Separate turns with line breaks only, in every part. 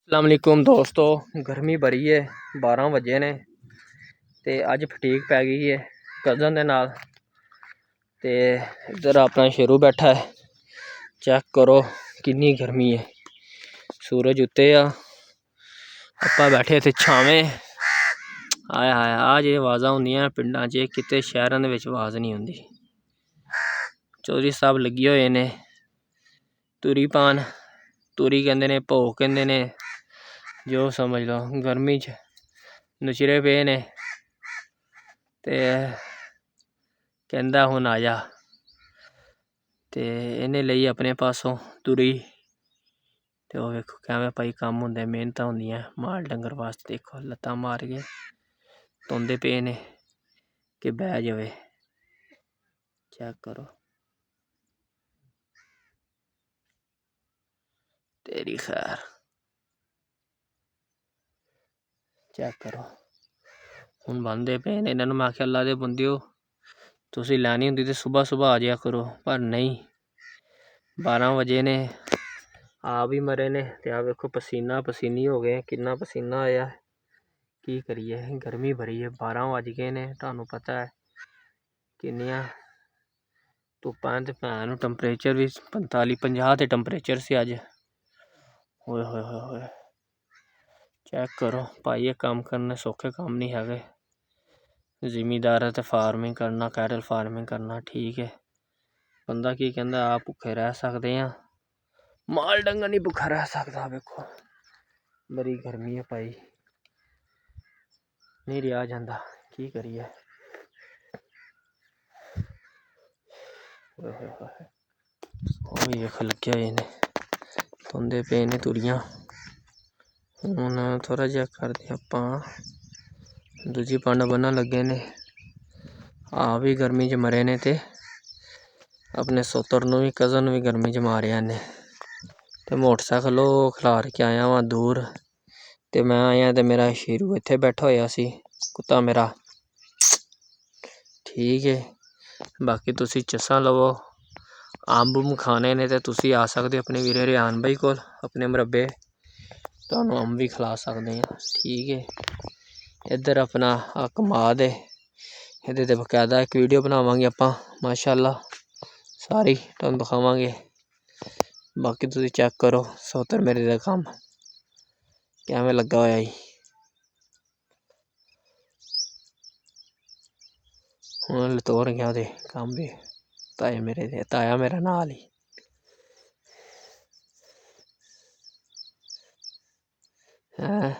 अस्सलामुअलैकुम दोस्तों, गर्मी बड़ी है। 12 वजे ने ते अज फटीक पै गई है कज़न दे नाल। ते इधर अपना शेरू बैठा है, चेक करो कितनी गर्मी है। सूरज उत्ते आ, आपां बैठे इत्थे छावें। आए हाय आ जे आवाज़ां होंदियां पिंडां च, किते शहरां दे विच आवाज़ नहीं होंदी। चौधरी साहब लगे हुए ने तुरी पान, तुरी कहंदे ने, भोग कहंदे ने, जो समझ लो। गर्मी च नचरे पे ने ते कहंदा हुण आ जा, ते इन्हें लई अपने पासों तुरी। ते ओह वेखो कैवें भाई कम्म होंदे, मेहनतां होंदियां माल डंगर वास्ते। देखो लत्तां मार के धोंदे पे ने कि बह जावे। चेक करो तेरी खैर, चेक करो। हुण बंदे पे ने, इन्हां नूं मैं आखेआ अल्लाह दे बंदेओ तुसीं लैनी हुंदी ते सुबह सुबह आ जाया करो, पर नहीं। 12 वजे ने, आप भी मरे ने ते आ वेखो पसीना पसीनी हो गए। किन्ना पसीना आया, की करिए, गर्मी बड़ी है। 12 वज गए ने, तुहानूं पता है किन्नियां धुप्पां ते भैन टैंपरेचर भी 45-50 ते टैंपरेचर सी अज। होए होए होए होए, चेक करो भाई, ये कम्म करने सौखे कम्म नहीं है। जिमीदार है तो फार्मिंग करना, कैटल फार्मिंग करना ठीक है। बंदा की कहंदा आप भुखे रह सकते हैं, माल डंगर नहीं भुखा रह सकता। वेखो बड़ी गर्मी है भाई, नहीं रहा जांदा, की करिए। ओह वेख लगे हुए ने, धोंदे पे ने तुरियां। हुण थोड़ा जिहा करदे आपां दूजी पंड बन्नन लगे ने। आप भी गर्मी च मरे ने ते अपने सोतर नूं भी, कज़न नूं भी गर्मी च मारिया ने। ते मोटरसाइकिल ओह खलार के आया वां दूर, ते मैं आया ते मेरा शेरू इत्थे बैठा होया सी, कुत्ता मेरा। ठीक है, बाकी तुसीं चस्सां लवो, अंब उंब खाने ने ते तुसीं आ सकदे अपने वीरे रेहान भाई कोल, अपने मरब्बे। तुहानूं अंब भी खिला सकदे आं, ठीक है। इधर अपना कमाद है, इहदे ते बकायदा इक वीडियो बनावांगे आपां माशाअल्लाह सारी, तुहानूं दिखावांगे। बाकी तुसीं चेक करो सोतर मेरे दा कम्म किवें लग्गा होया जी। हुण तोड़ गया ओहदे कम्म भी, ताए मेरे दे, ताया मेरा नाल ही। हैं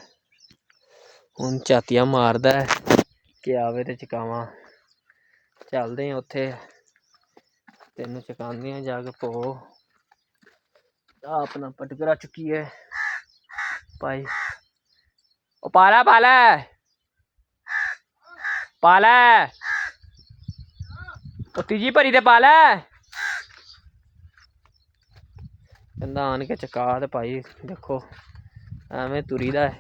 हुण झातियां मारदा है कि आवे ते चकावां। चलदे आं उत्थे, तेनूं चकांदे आं जाके भोग। आ अपना पटकरा चुक्किए भाई, ओ पालै पालै पालै, ओ तीजी भरी ते पालै। कहंदा आन के चका ते भाई देखो एवें तुरी दा है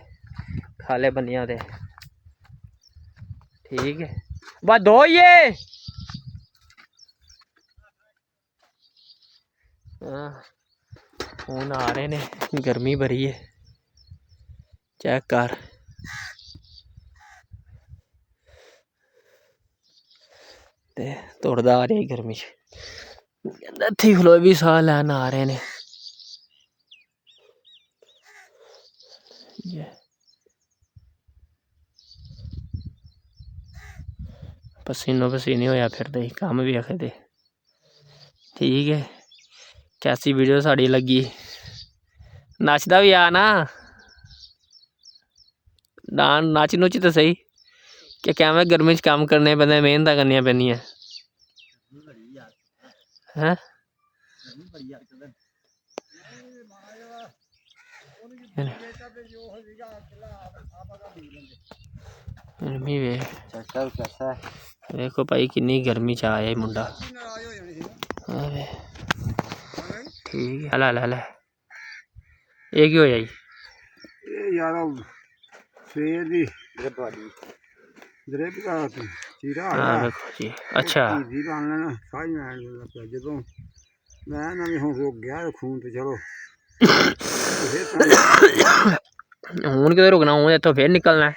खाले बन्नियां ते, ठीक है। बस दो ही है। हून आ रहे ने, गर्मी बड़ी है, चेक कर। ते दौड़दा आ रही गर्मी च, कहंदा इत्थे खलोए भी साह लैन आ रहे ने। पसीनो पसीनी होया फिरदे, कम्म भी आखदे, ठीक है। कैसी वीडियो साड़ी लगी, नचदा भी आ ना, नच नुच तो सही। कि कैवें गर्मी च कम्म करने पैंदे, मेहनतां करनियां पैंदियां हैं। गर्मी देखो भाई किन्नी गर्मी च आया मुंडा, ठीक है। लै लै लै, एह् केह् होया जी?
यार सवेर दी चीरा आया
जी, अच्छा
जो मैं हो गया खून तो चलो
ਹੁਣ ਕਿਤੇ ਰੁਕਣਾ, ਹੁਣ ਇੱਥੋਂ ਫੇਰ ਨਿਕਲਣਾ ਹੈ।